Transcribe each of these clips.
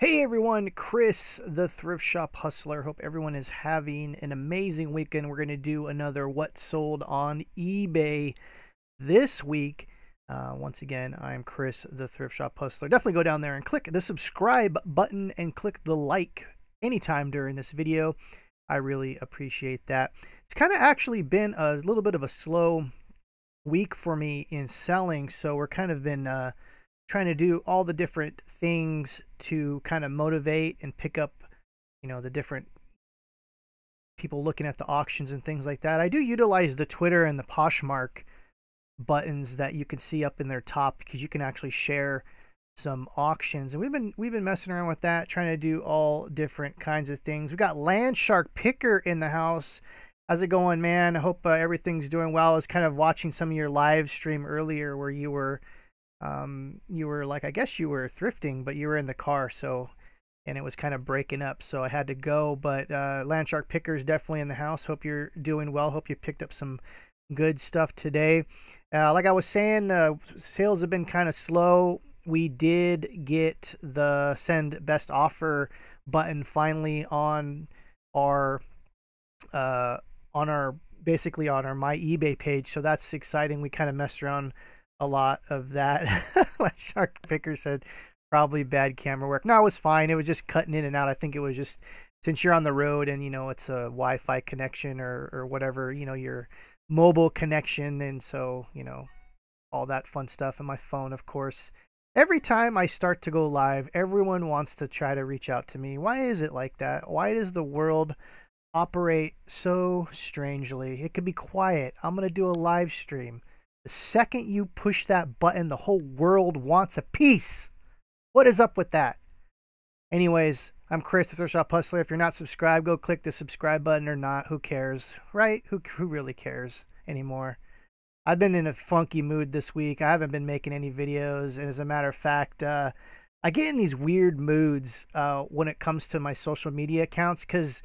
Hey everyone, Chris, the Thrift Shop Hustler. Hope everyone is having an amazing weekend. We're going to do another What Sold on eBay this week. Once again, I'm Chris, the Thrift Shop Hustler. Definitely go down there and click the subscribe button and click the like anytime during this video. I really appreciate that. It's kind of actually been a little bit of a slow week for me in selling, so we're kind of been trying to do all the different things to kind of motivate and pick up, the different people looking at the auctions and things like that. I do utilize the Twitter and the Poshmark buttons that you can see up in their top because you can actually share some auctions, and we've been messing around with that, trying to do all different kinds of things. We got Landshark Picker in the house. How's it going, man? I hope everything's doing well. I was kind of watching some of your live stream earlier where you were like, I guess you were thrifting, but you were in the car, so, and it was kind of breaking up, so I had to go. But Landshark Picker is definitely in the house. Hope you're doing well. Hope you picked up some good stuff today. Like I was saying, sales have been kind of slow. We did get the send best offer button finally on our basically on our my eBay page, so that's exciting. We kind of messed around a lot of that. Shark Picker said probably bad camera work. No, it was fine. It was just cutting in and out. I think it was just, since you're on the road and it's a Wi-Fi connection or whatever, your mobile connection, and so all that fun stuff. And my phone, of course, every time I start to go live, everyone wants to try to reach out to me. Why is it like that? Why does the world operate so strangely? It could be quiet. I'm gonna do a live stream. The second you push that button, the whole world wants a piece. What is up with that? Anyways, I'm Chris, the Thrift Shop Hustler. If you're not subscribed, go click the subscribe button or not. Who cares, right? Who really cares anymore? I've been in a funky mood this week. I haven't been making any videos. And as a matter of fact, I get in these weird moods when it comes to my social media accounts because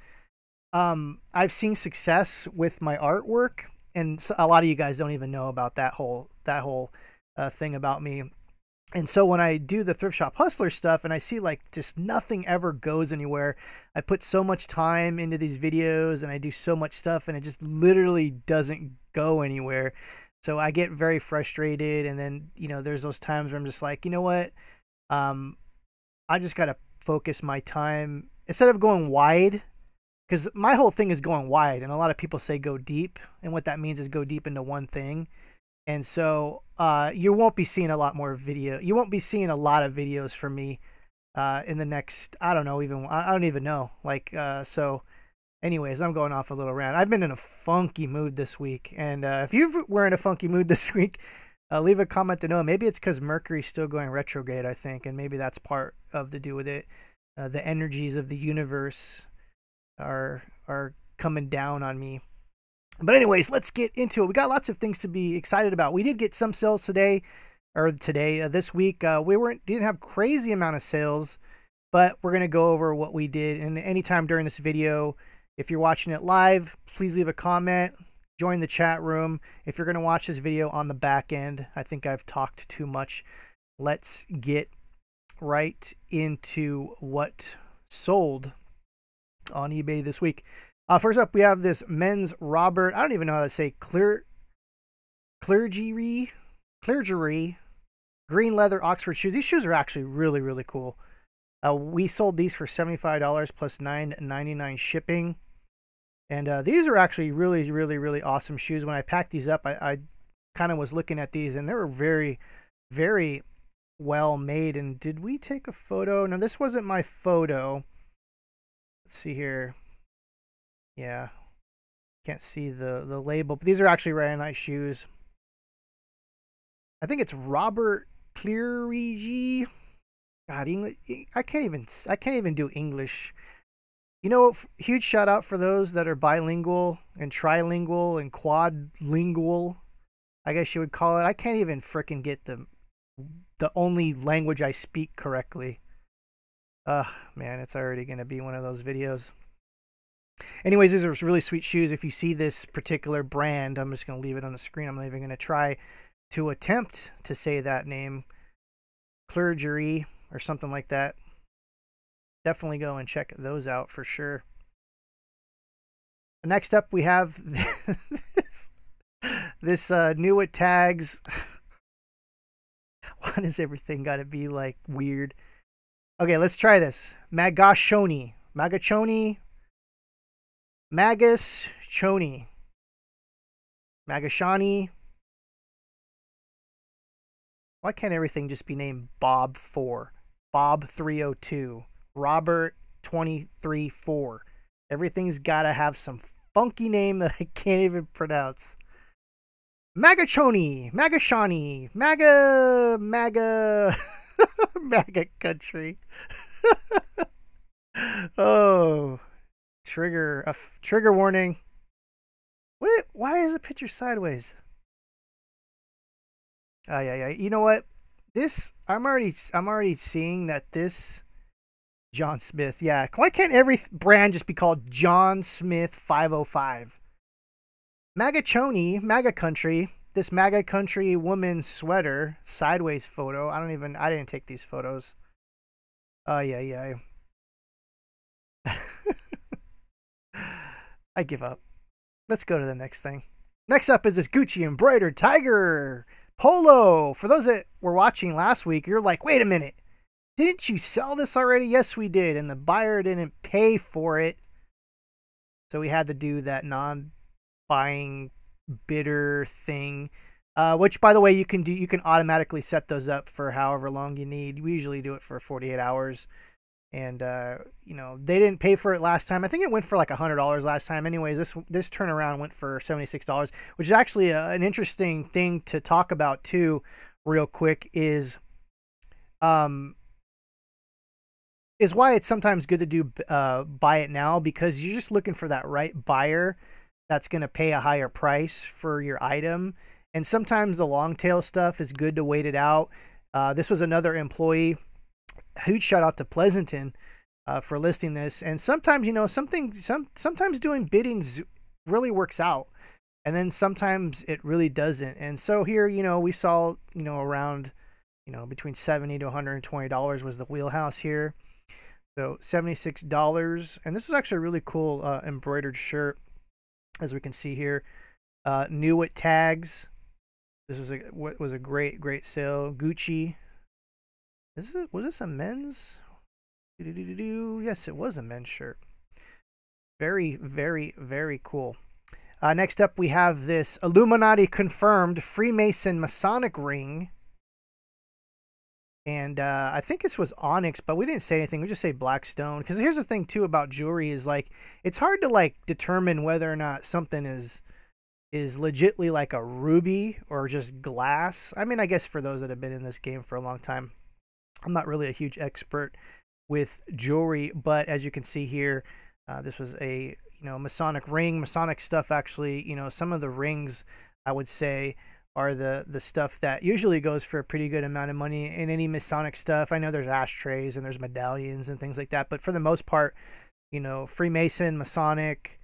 I've seen success with my artwork. And so a lot of you guys don't even know about that whole thing about me. And so when I do the Thrift Shop Hustler stuff and I see like just nothing ever goes anywhere, I put so much time into these videos and I do so much stuff and it just literally doesn't go anywhere. So I get very frustrated, and then there's those times where I'm just like, you know what, I just gotta focus my time instead of going wide. Because my whole thing is going wide, and a lot of people say go deep, and what that means is go deep into one thing. And so you won't be seeing a lot more video. You won't be seeing a lot of videos from me in the next, I don't even know. So anyways, I'm going off a little rant. I've been in a funky mood this week, and if you were in a funky mood this week, leave a comment to know. Maybe it's because Mercury's still going retrograde, I think, and maybe that's part of the do with it. The energies of the universe are coming down on me. But anyways, let's get into it. We got lots of things to be excited about. We did get some sales today, this week. Didn't have crazy amount of sales, but we're gonna go over what we did. And anytime during this video, if you're watching it live, please leave a comment, join the chat room. If you're gonna watch this video on the back end, I think I've talked too much. Let's get right into what sold on eBay this week. First up, we have this men's Robert. I don't even know how to say clergery green leather Oxford shoes. These shoes are actually really, really cool. We sold these for $75 plus $9.99 shipping. And these are actually really, really, really awesome shoes. When I packed these up, I kind of was looking at these, and they were very, very well made. And did we take a photo? No, this wasn't my photo. Let's see here. Yeah, can't see the label, but these are actually very nice shoes. I think it's Robert Cleary. God, English. I can't even do English. Huge shout out for those that are bilingual and trilingual and quadlingual, I guess you would call it. I can't even frickin' get the only language I speak correctly. Man, it's already gonna be one of those videos. Anyways, these are really sweet shoes. If you see this particular brand, I'm just going to leave it on the screen. I'm not even going to try to attempt to say that name. Clergery or something like that. Definitely go and check those out for sure. Next up, we have this new at tags. Why does everything got to be like weird? Okay, let's try this. Magashoni. Magashoni. Magashoni. Magashani. Why can't everything just be named Bob 4? Bob 302. Robert 234. Everything's got to have some funky name that I can't even pronounce. Magachoni, Magashani, Maga, Maga country. Oh, trigger warning. Why is the picture sideways? Yeah. You know what? I'm already seeing that this John Smith. Yeah, why can't every brand just be called John Smith 505? Magachoni, Maga Country. This Maga Country woman's sweater, sideways photo. I didn't take these photos. Yeah. I give up. Let's go to the next thing. Next up is this Gucci embroidered tiger polo. For those that were watching last week, you're like, wait a minute. Didn't you sell this already? Yes, we did. And the buyer didn't pay for it. So we had to do that non-buying bidder thing. Which, by the way, you can automatically set those up for however long you need. We usually do it for 48 hours. And, they didn't pay for it last time. I think it went for like $100 last time. Anyways, this turnaround went for $76, which is actually an interesting thing to talk about too, real quick, is why it's sometimes good to do buy it now, because you're just looking for that right buyer that's going to pay a higher price for your item. And sometimes the long tail stuff is good to wait it out. This was another employee. Huge shout out to Pleasanton for listing this. And sometimes, sometimes doing biddings really works out, and then sometimes it really doesn't. And so here, we saw, around, between $70 to $120 was the wheelhouse here. So $76, and this was actually a really cool embroidered shirt, as we can see here. New at tags. This was a great sale. Gucci. Was this a men's? Yes, it was a men's shirt. Very, very, very cool. Next up, we have this Illuminati confirmed Freemason Masonic ring. And I think this was onyx, but we didn't say anything. We just say black stone. Because here's the thing too about jewelry is like, it's hard to like determine whether or not something is legitly like a ruby or just glass. I mean, I guess for those that have been in this game for a long time, I'm not really a huge expert with jewelry, but as you can see here, this was a Masonic ring. Masonic stuff actually, some of the rings I would say are the stuff that usually goes for a pretty good amount of money in any Masonic stuff. I know there's ashtrays and there's medallions and things like that, but for the most part, Freemason, Masonic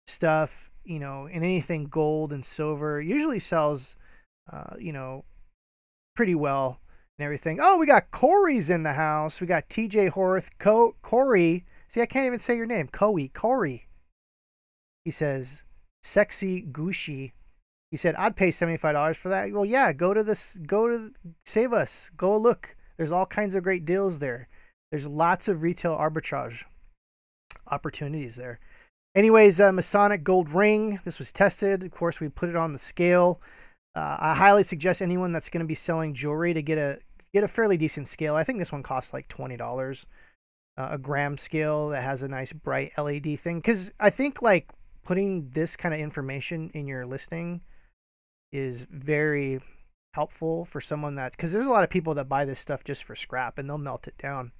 stuff, and anything gold and silver usually sells, pretty well. And everything. Oh, we got Corey's in the house. We got TJ Horth, Corey. See, I can't even say your name. Corey. He says, sexy Gucci. He said, I'd pay $75 for that. Well, yeah, save us. Go look. There's all kinds of great deals there. There's lots of retail arbitrage opportunities there. Anyways, Masonic gold ring. This was tested. Of course, we put it on the scale. I highly suggest anyone that's going to be selling jewelry to get a fairly decent scale. I think this one costs like $20. A gram scale that has a nice bright LED thing. Because I think like putting this kind of information in your listing is very helpful for someone because there's a lot of people that buy this stuff just for scrap and they'll melt it down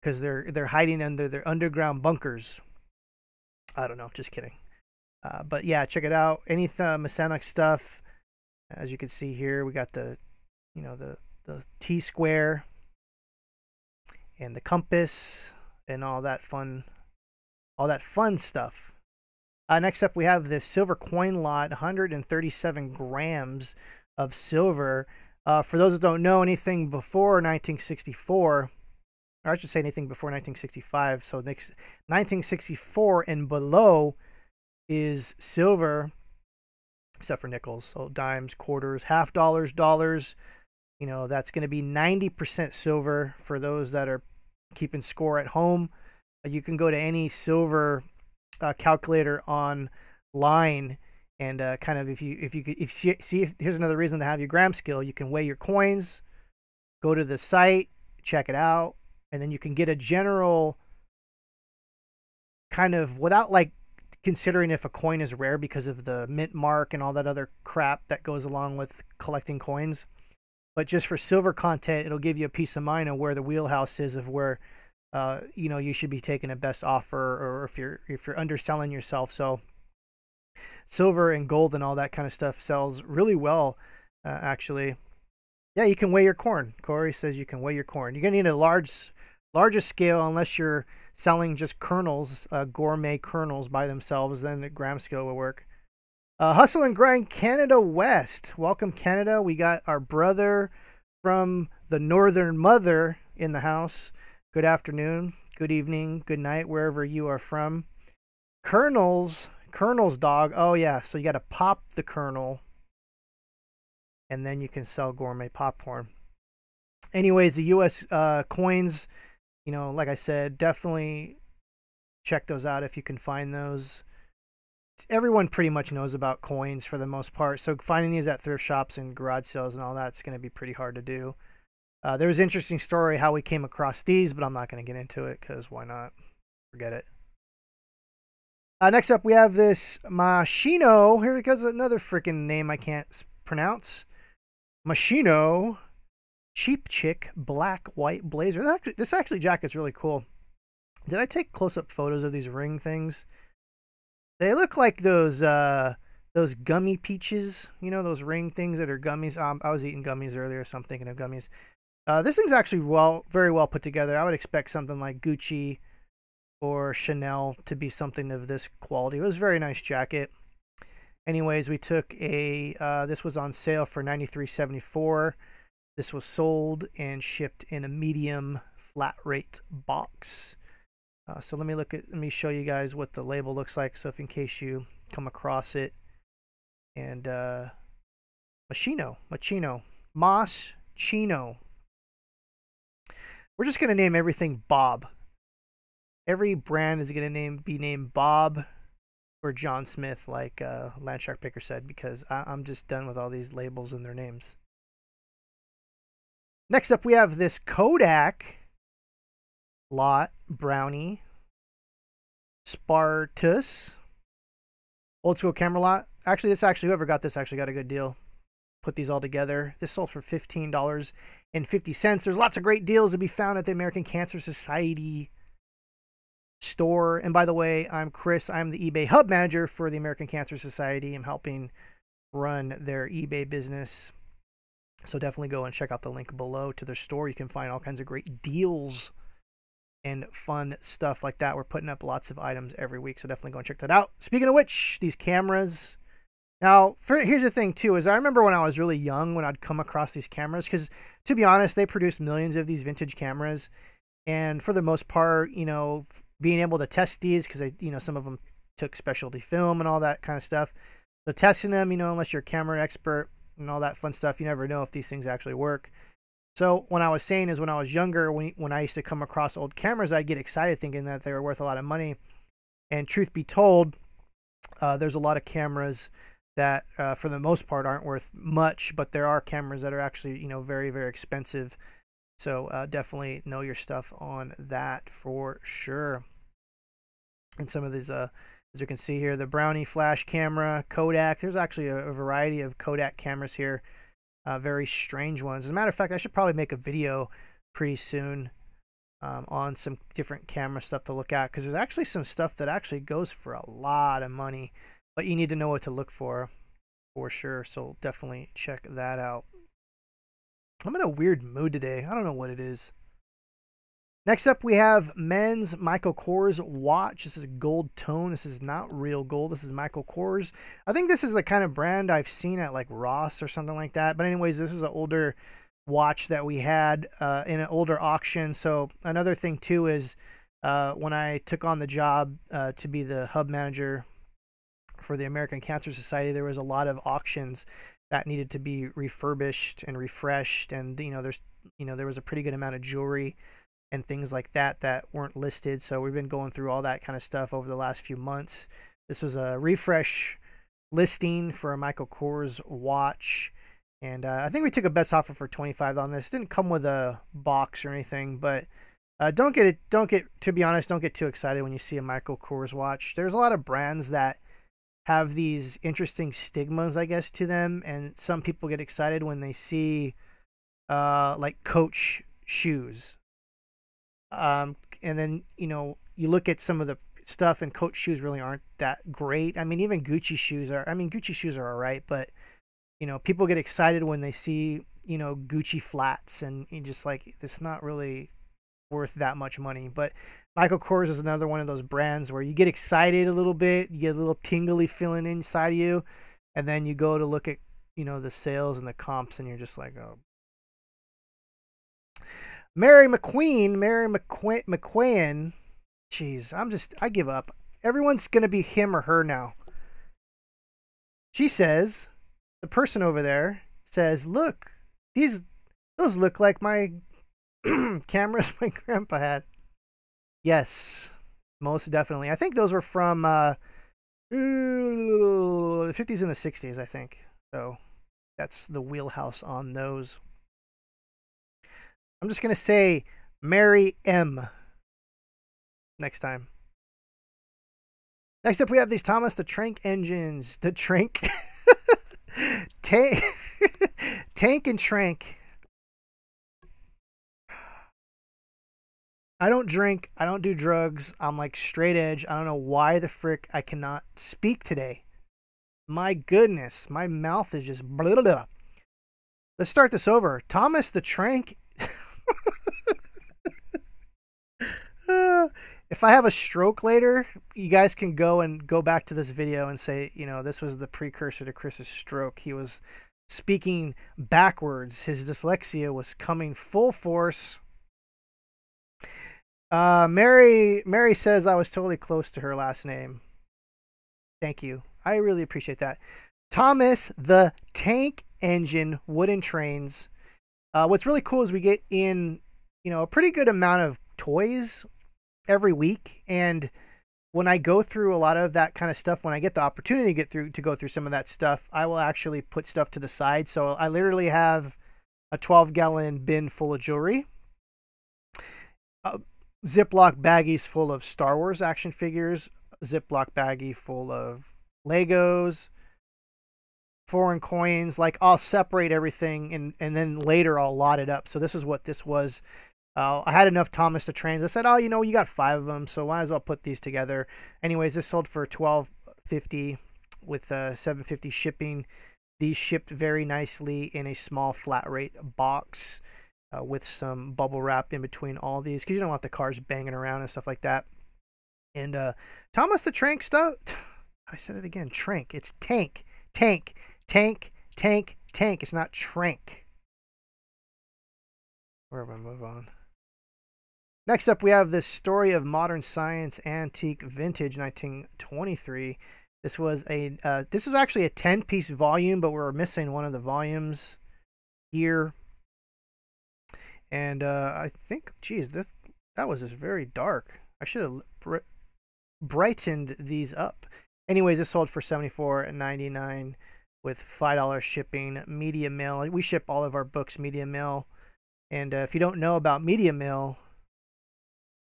because they're hiding under their underground bunkers. I don't know, just kidding. But yeah, check it out. Any Masonic stuff. As you can see here, we got the T-square and the compass and all that fun stuff. Next up, we have this silver coin lot, 137 grams of silver. For those that don't know anything before 1964, or I should say anything before 1965. So next 1964 and below is silver, except for nickels. So dimes, quarters, half dollars, dollars. You know, that's going to be 90% silver for those that are keeping score at home. You can go to any silver calculator online, and kind of if you see if here's another reason to have your gram scale. You can weigh your coins, go to the site, check it out, and then you can get a general kind of, without like considering if a coin is rare because of the mint mark and all that other crap that goes along with collecting coins. But just for silver content, it'll give you a peace of mind of where the wheelhouse is of where you know, you should be taking a best offer, or if you're underselling yourself. So silver and gold and all that kind of stuff sells really well, actually. Yeah, you can weigh your corn. Corey says you can weigh your corn. You're gonna need a larger scale unless you're selling just kernels, gourmet kernels by themselves. Then the gram scale will work. Hustle and Grind Canada West. Welcome, Canada. We got our brother from the Northern Mother in the house. Good afternoon, good evening, good night, wherever you are from. Kernels, dog. Oh, yeah, so you got to pop the kernel, and then you can sell gourmet popcorn. Anyways, the U.S. Coins, you know, like I said, definitely check those out if you can find those. Everyone pretty much knows about coins for the most part, so finding these at thrift shops and garage sales and all that's going to be pretty hard to do. There was an interesting story how we came across these, but I'm not going to get into it because why not? Forget it. Next up, we have this Machino. Here goes another freaking name I can't pronounce. Machino Cheap Chick Black White Blazer. This actually jacket's really cool. Did I take close-up photos of these ring things? They look like those gummy peaches. You know, those ring things that are gummies. I was eating gummies earlier, so I'm thinking of gummies. This thing's actually very well put together. I would expect something like Gucci or Chanel to be something of this quality. It was a very nice jacket. Anyways, we took this was on sale for $93.74. This was sold and shipped in a medium flat rate box. So let me show you guys what the label looks like. So if in case you come across it, and Machino, Moschino. We're just going to name everything Bob. Every brand is going to be named Bob or John Smith, like Landshark Picker said, because I'm just done with all these labels and their names. Next up, we have this Kodak lot brownie Spartus old school camera lot. Actually, whoever got this actually got a good deal. Put these all together. This sold for $15.50. There's lots of great deals to be found at the American Cancer Society store. And by the way, I'm Chris. I'm the eBay hub manager for the American Cancer Society. I'm helping run their eBay business. So definitely go and check out the link below to their store. You can find all kinds of great deals and fun stuff like that. We're putting up lots of items every week, so definitely go and check that out. Speaking of which, these cameras. Now, here's the thing, too, is I remember when I was really young when I'd come across these cameras, because, to be honest, they produced millions of these vintage cameras, and for the most part, you know, being able to test these, because, you know, some of them took specialty film and all that kind of stuff, so testing them, you know, unless you're a camera expert and all that fun stuff, you never know if these things actually work. So what I was saying is when I was younger, when I used to come across old cameras, I'd get excited thinking that they were worth a lot of money, and truth be told, there's a lot of cameras that for the most part aren't worth much, but there are cameras that are actually, you know, very, very expensive. So definitely know your stuff on that for sure. And some of these, as you can see here, the Brownie flash camera, Kodak. There's actually a variety of Kodak cameras here, very strange ones. As a matter of fact, I should probably make a video pretty soon on some different camera stuff to look at, because there's actually some stuff that actually goes for a lot of money. But you need to know what to look for sure. So definitely check that out. I'm in a weird mood today. I don't know what it is. Next up, we have men's Michael Kors watch. This is a gold tone. This is not real gold. This is Michael Kors. I think this is the kind of brand I've seen at like Ross or something like that. But anyways, this is an older watch that we had in an older auction. So another thing too is when I took on the job to be the hub manager for the American Cancer Society, there was a lot of auctions that needed to be refurbished and refreshed, and there was a pretty good amount of jewelry and things like that that weren't listed. So we've been going through all that kind of stuff over the last few months. This was a refresh listing for a Michael Kors watch, and I think we took a best offer for $25 on this. It didn't come with a box or anything, but to be honest, don't get too excited when you see a Michael Kors watch. There's a lot of brands that have these interesting stigmas, I guess, to them, and some people get excited when they see like Coach shoes. And then you look at some of the stuff, and Coach shoes really aren't that great. I mean, even Gucci shoes are. I mean, Gucci shoes are all right, but people get excited when they see Gucci flats, and you just like, it's not really worth that much money. But Michael Kors is another one of those brands where you get excited a little bit, you get a little tingly feeling inside of you, and then you go to look at the sales and the comps, and you're just like, oh. Mary McQueen, jeez, I give up. Everyone's gonna be him or her now. She says, the person over there says, look, those look like my cameras my grandpa had. Yes, most definitely. I think those were from the 50s and the 60s, I think. So that's the wheelhouse on those. I'm just going to say Mary M. next time. Next up, we have these Thomas the Tank engines. The Tank. Tank and Trank. I don't drink. I don't do drugs. I'm like straight edge. I don't know why the frick I cannot speak today. My goodness. My mouth is just blah, blah, blah. Let's start this over. Thomas the Trank. If I have a stroke later, you guys can go back to this video and say, this was the precursor to Chris's stroke. He was speaking backwards. His dyslexia was coming full force. Mary says I was totally close to her last name. Thank you. I really appreciate that. Thomas the Tank Engine Wooden Trains. What's really cool is we get in, a pretty good amount of toys every week, and when I go through a lot of that kind of stuff, when I get the opportunity to go through some of that stuff, I will actually put stuff to the side. So I literally have a 12-gallon bin full of jewelry, Ziploc baggies full of Star Wars action figures, Ziploc baggie full of Legos, foreign coins. Like, I'll separate everything, and then later I'll lot it up. So this is what this was. I had enough Thomas the Trains. I said, oh, you got 5 of them, so might as well put these together. Anyways, this sold for $12.50 with $7.50 shipping. These shipped very nicely in a small flat rate box with some bubble wrap in between all these, because you don't want the cars banging around and stuff like that. And Thomas the Trank stuff, I said it again, Trank. It's tank. It's not Trank. Where will I move on? Next up, we have this Story of Modern Science Antique Vintage 1923. This was actually a 10-piece volume, but we're missing one of the volumes here. And I think, geez, that was just very dark. I should have brightened these up. Anyways, this sold for $74.99 with $5 shipping, media mail. We ship all of our books media mail. And if you don't know about media mail,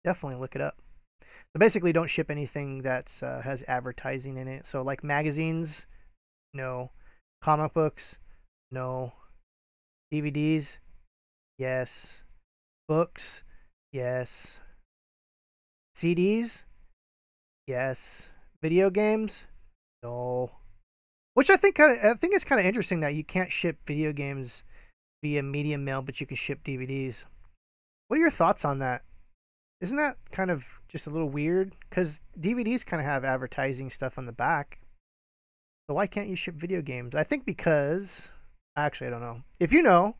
definitely look it up. So basically, don't ship anything that has advertising in it. So like magazines, no. Comic books, no. DVDs, yes. Books, yes. CDs, yes. Video games, no. Which I think it's kind of interesting that you can't ship video games via media mail, but you can ship DVDs. What are your thoughts on that? Isn't that kind of just a little weird? Because DVDs kind of have advertising stuff on the back. So why can't you ship video games? I think because, actually, I don't know. If you know,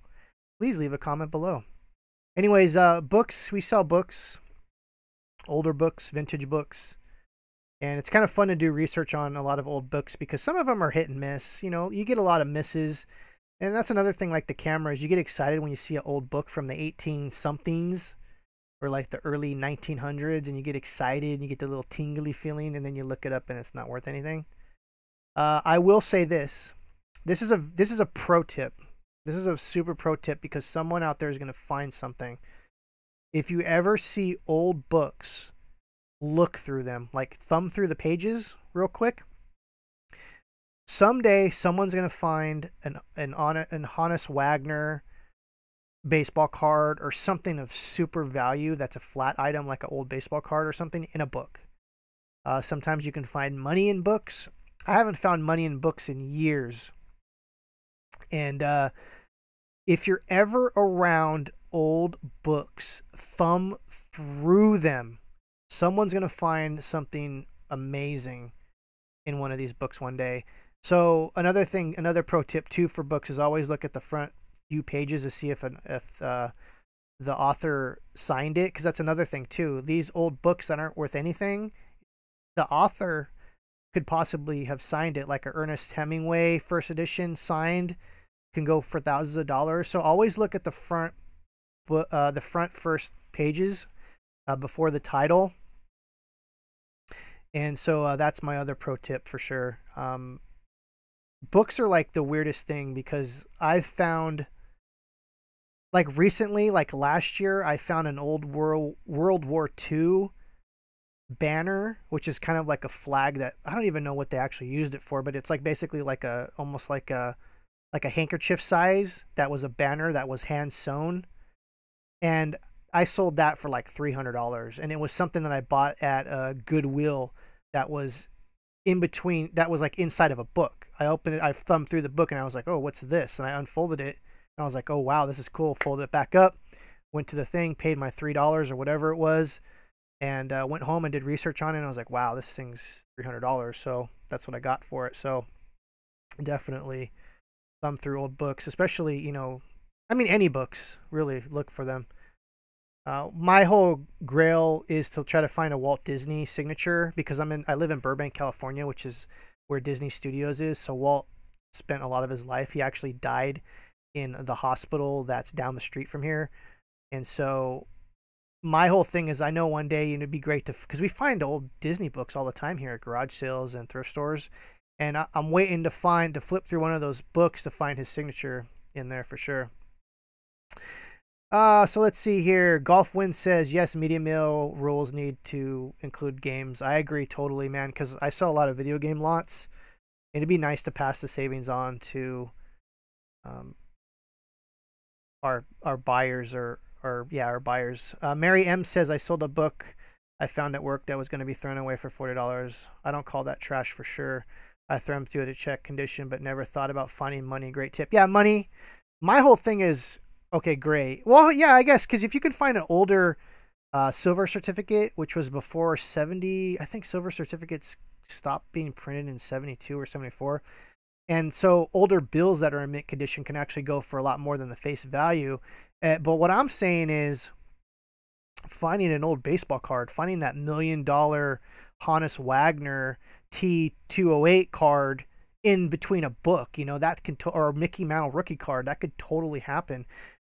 please leave a comment below. Anyways, books, we sell books, older books, vintage books. And it's kind of fun to do research on a lot of old books because some of them are hit and miss. You know, you get a lot of misses. And that's another thing like the cameras. You get excited when you see an old book from the 18-somethings or like the early 1900s, and you get excited and you get the little tingly feeling, and then you look it up and it's not worth anything. I will say this. This is a pro tip. This is a super pro tip because someone out there is going to find something. If you ever see old books, look through them, like thumb through the pages real quick. Someday someone's going to find an Honus Wagner baseball card or something of super value that's a flat item like an old baseball card or something in a book. Sometimes you can find money in books. I haven't found money in books in years. And if you're ever around old books, thumb through them. Someone's going to find something amazing in one of these books one day. So another thing, another pro tip too for books is always look at the front few pages to see if the author signed it, because that's another thing too. These old books that aren't worth anything, the author could possibly have signed it, like a Ernest Hemingway first edition signed, can go for thousands of dollars. So always look at the front first pages before the title. And so that's my other pro tip for sure. Books are like the weirdest thing because I've found, like recently, like last year, I found an old World War II banner, which is kind of like a flag that I don't even know what they actually used it for, but it's like basically like almost like a handkerchief size that was a banner that was hand sewn. And I sold that for like $300, and it was something that I bought at Goodwill that was in between, that was like inside of a book. I opened it, I thumbed through the book, and I was like, oh, what's this? And I unfolded it, and I was like, oh, wow, this is cool. Folded it back up, went to the thing, paid my $3 or whatever it was, and went home and did research on it, and I was like, wow, this thing's $300. So that's what I got for it. So definitely thumb through old books, especially, you know, I mean, any books, really look for them. My whole grail is to try to find a Walt Disney signature because I live in Burbank, California, which is where Disney Studios is. So Walt spent a lot of his life. He actually died in the hospital that's down the street from here. And so my whole thing is I know one day it'd be great to, because we find old Disney books all the time here at garage sales and thrift stores. And I'm waiting to flip through one of those books to find his signature in there for sure. So let's see here. Golf Win says, yes, media mail rules need to include games. I agree totally, man, because I sell a lot of video game lots. It'd be nice to pass the savings on to our buyers or our buyers. Mary M says, I sold a book I found at work that was going to be thrown away for $40. I don't call that trash for sure. I threw them through it to check condition, but never thought about finding money. Great tip. Yeah, money. My whole thing is, okay, great. Well, yeah, I guess, because if you could find an older silver certificate, which was before 70, I think silver certificates stopped being printed in 72 or 74. And so older bills that are in mint condition can actually go for a lot more than the face value. But what I'm saying is finding an old baseball card, finding that $1 million Honus Wagner T208 card in between a book, you know, that can, or a Mickey Mantle rookie card, that could totally happen.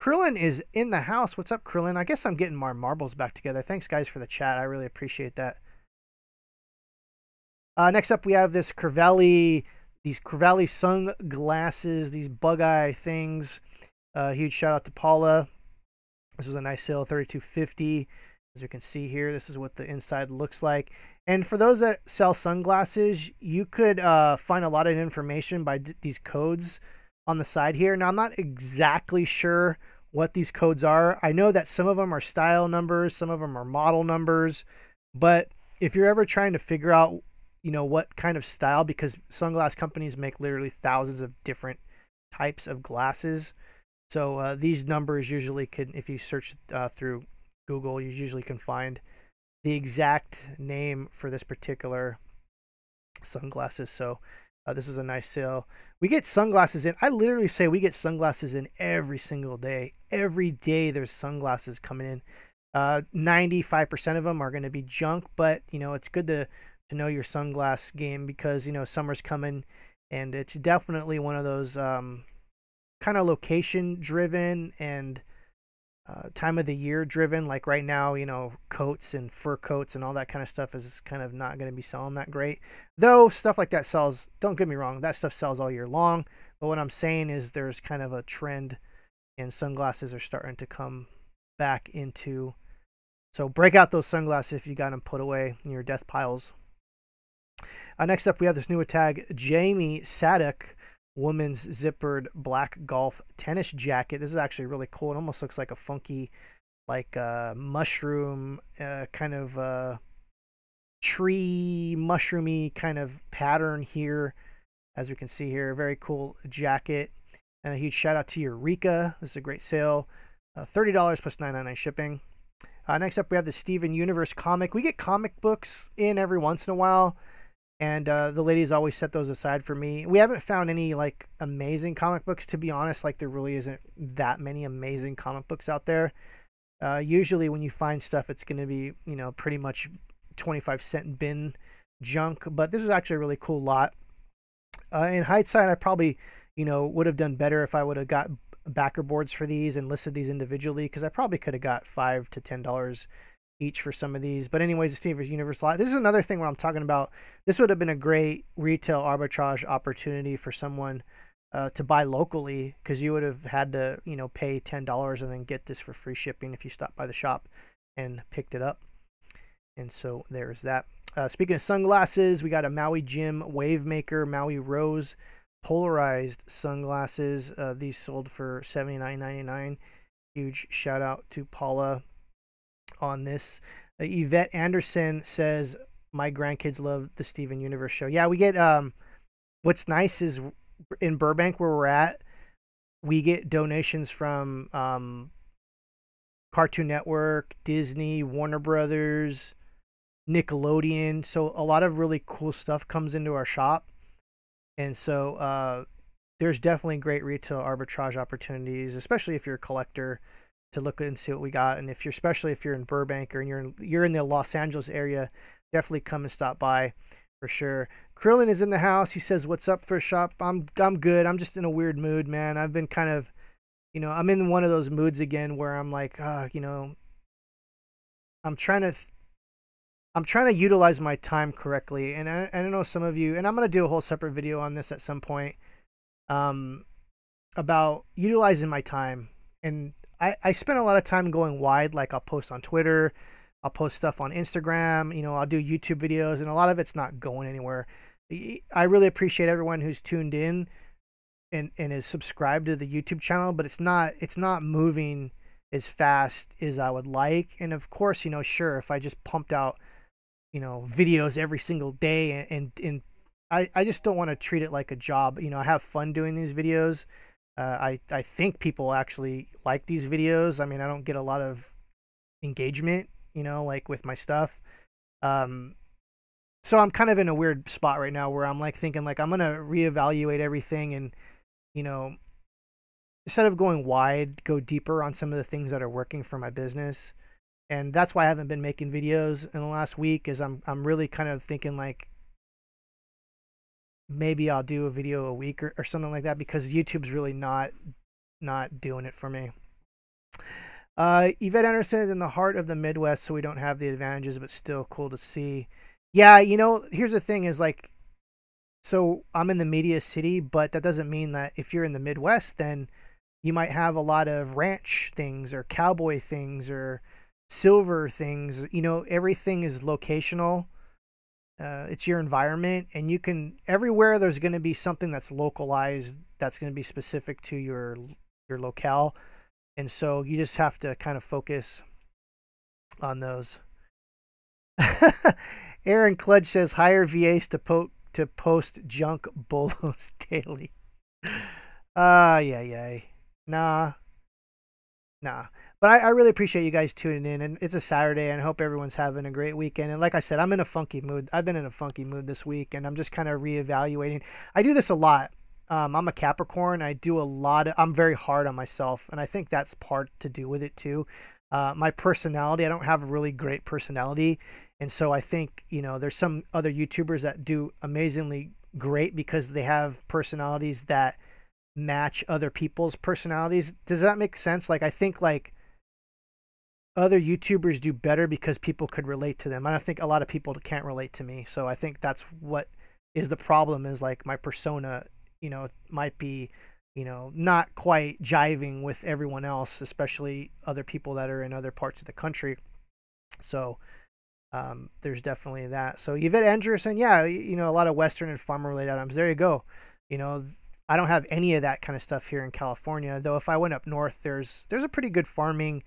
Krillin is in the house. What's up, Krillin? I guess I'm getting my marbles back together. Thanks, guys, for the chat. I really appreciate that. Next up, we have these Crevelli sunglasses, these bug eye things. Huge shout out to Paula. This was a nice sale, $32.50. As you can see here, this is what the inside looks like. And for those that sell sunglasses, you could find a lot of information by these codes on the side here. Now, I'm not exactly sure what these codes are. I know that some of them are style numbers, some of them are model numbers. But if you're ever trying to figure out, you know, what kind of style, because sunglass companies make literally thousands of different types of glasses. So these numbers usually can, if you search through Google, you usually can find the exact name for this particular sunglasses. So This was a nice sale. We get sunglasses in. I literally say we get sunglasses in every single day. Every day there's sunglasses coming in. 95% of them are going to be junk, but you know, it's good to know your sunglass game, because you know summer's coming, and it's definitely one of those kind of location driven and time of the year driven. Like right now, you know, coats and fur coats and all that kind of stuff is kind of not going to be selling that great. Though stuff like that sells, don't get me wrong, that stuff sells all year long. But what I'm saying is there's kind of a trend, and sunglasses are starting to come back into. So break out those sunglasses if you got them put away in your death piles. Next up, we have this new tag, Jamie Sadek, woman's zippered black golf tennis jacket. This is actually really cool. It almost looks like a funky, like mushroom, kind of tree mushroomy kind of pattern here, as we can see here. Very cool jacket, and a huge shout out to Eureka. This is a great sale. $30 plus $9.99 shipping. Next up, we have the Steven Universe comic. We get comic books in every once in a while, and the ladies always set those aside for me. We haven't found any like amazing comic books, to be honest. Like there really isn't that many amazing comic books out there. Usually when you find stuff, it's going to be, you know, pretty much 25-cent bin junk. But this is actually a really cool lot. In hindsight, I probably, you know, would have done better if I would have got backer boards for these and listed these individually, because I probably could have got $5 to $10 each for some of these. But anyways, the Steven Universe lot. This is another thing where I'm talking about, this would have been a great retail arbitrage opportunity for someone to buy locally, because you would have had to, you know, pay $10 and then get this for free shipping if you stopped by the shop and picked it up. And so there's that. Speaking of sunglasses, we got a Maui Jim Wave Maker Maui Rose polarized sunglasses. These sold for $79.99. Huge shout out to Paula on this. Yvette Anderson says, my grandkids love the Steven Universe show. Yeah, we get what's nice is in Burbank where we're at, we get donations from Cartoon Network, Disney, Warner Brothers, Nickelodeon. So a lot of really cool stuff comes into our shop. And so there's definitely great retail arbitrage opportunities, especially if you're a collector, to look and see what we got. And if you're, especially if you're in Burbank or you're in the Los Angeles area, definitely come and stop by for sure. Krillin is in the house. He says, "What's up for a shop?" I'm good. I'm just in a weird mood, man. I've been kind of, you know, I'm in one of those moods again where I'm like, you know, I'm trying to utilize my time correctly. And I know some of you, and I'm going to do a whole separate video on this at some point, about utilizing my time. And I spend a lot of time going wide. Like I'll post on Twitter, I'll post stuff on Instagram, you know, I'll do YouTube videos, and a lot of it's not going anywhere. I really appreciate everyone who's tuned in and is subscribed to the YouTube channel, but it's not moving as fast as I would like. And of course, you know, sure, if I just pumped out, you know, videos every single day, and I just don't want to treat it like a job. You know, I have fun doing these videos. I think people actually like these videos. I mean, I don't get a lot of engagement, you know, like with my stuff. So I'm kind of in a weird spot right now where I'm like thinking like I'm going to reevaluate everything, and, you know, instead of going wide, go deeper on some of the things that are working for my business. And that's why I haven't been making videos in the last week, is I'm really kind of thinking like maybe I'll do a video a week or something like that, because YouTube's really not doing it for me. Yvette Anderson is in the heart of the Midwest, so we don't have the advantages, but still cool to see. Yeah, you know, here's the thing is like, so I'm in the media city, but that doesn't mean that if you're in the Midwest, then you might have a lot of ranch things or cowboy things or silver things. You know, everything is locational. It's your environment, and you can, everywhere there's going to be something that's localized, that's going to be specific to your locale. And so you just have to kind of focus on those. Aaron Kludge says, hire VAs to post junk bolos daily. Yeah. Nah. But I really appreciate you guys tuning in, and it's a Saturday, and I hope everyone's having a great weekend. And like I said, I'm in a funky mood. I've been in a funky mood this week, and I'm just kind of reevaluating. I do this a lot. I'm a Capricorn. I do a lot of, I'm very hard on myself, and I think that's part to do with it too. My personality, I don't have a really great personality. And so I think, you know, there's some other YouTubers that do amazingly great because they have personalities that match other people's personalities. Does that make sense? Like, I think like other YouTubers do better because people could relate to them. I don't think a lot of people can't relate to me. So I think that's what is the problem, is like my persona, you know, might be, you know, not quite jiving with everyone else, especially other people that are in other parts of the country. So there's definitely that. So Yvette Anderson, yeah, you know, a lot of Western and farmer related items. There you go. You know, I don't have any of that kind of stuff here in California, though. If I went up north, there's a pretty good farming.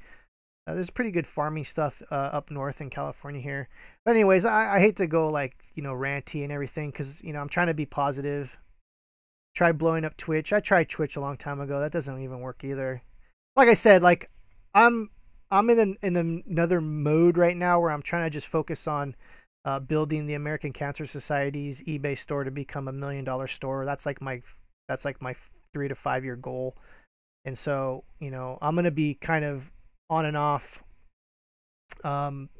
There's pretty good farming stuff up north in California here. But anyways, I hate to go like, you know, ranty and everything, because, you know, I'm trying to be positive. Try blowing up Twitch. I tried Twitch a long time ago. That doesn't even work either. Like I said, like I'm in another mode right now where I'm trying to just focus on building the American Cancer Society's eBay store to become $1 million store. That's like my 3 to 5 year goal. And so, you know, I'm gonna be kind of on and off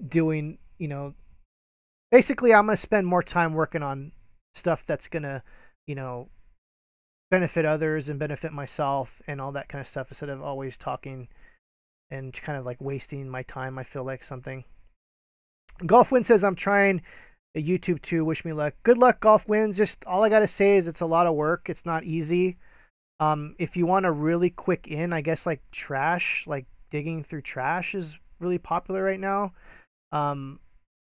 doing, you know, basically I'm gonna spend more time working on stuff that's gonna, you know, benefit others and benefit myself and all that kind of stuff, instead of always talking and kind of like wasting my time. I feel like something. Golf Win says, I'm trying a YouTube too. Wish me luck. Good luck, Golf Wins. Just all I got to say is it's a lot of work. It's not easy. If you want a really quick in, I guess like trash, like digging through trash is really popular right now.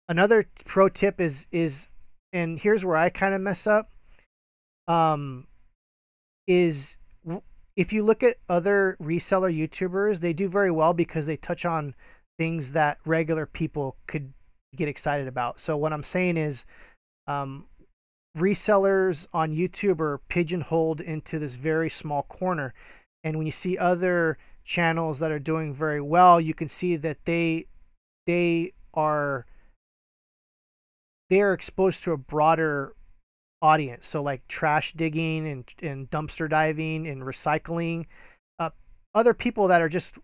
Another pro tip is, and here's where I kind of mess up, is if you look at other reseller YouTubers, they do very well because they touch on things that regular people could get excited about. So what I'm saying is, resellers on YouTube are pigeonholed into this very small corner. And when you see other channels that are doing very well, you can see that they are exposed to a broader audience. So like trash digging and dumpster diving and recycling, other people that are just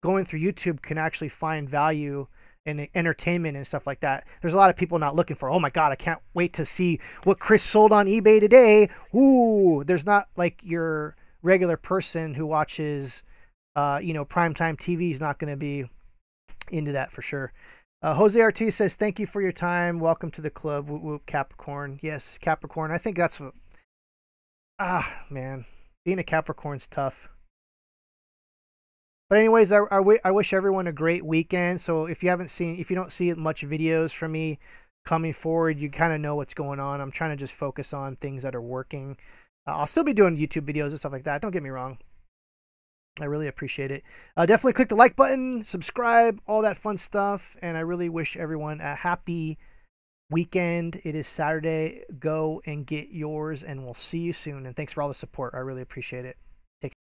going through YouTube can actually find value in entertainment and stuff like that. There's a lot of people not looking for, oh my God, I can't wait to see what Chris sold on eBay today. Ooh, there's not like your regular person who watches, you know, primetime TV is not going to be into that for sure. Jose Ortiz says, thank you for your time. Welcome to the club. Whoop, whoop, Capricorn. Yes, Capricorn. I think that's what, man, being a Capricorn's tough. But anyways, I wish everyone a great weekend. So if you don't see much videos from me coming forward, you kind of know what's going on. I'm trying to just focus on things that are working. I'll still be doing YouTube videos and stuff like that. Don't get me wrong. I really appreciate it. Definitely click the like button, subscribe, all that fun stuff. And I really wish everyone a happy weekend. It is Saturday. Go and get yours, and we'll see you soon. And thanks for all the support. I really appreciate it.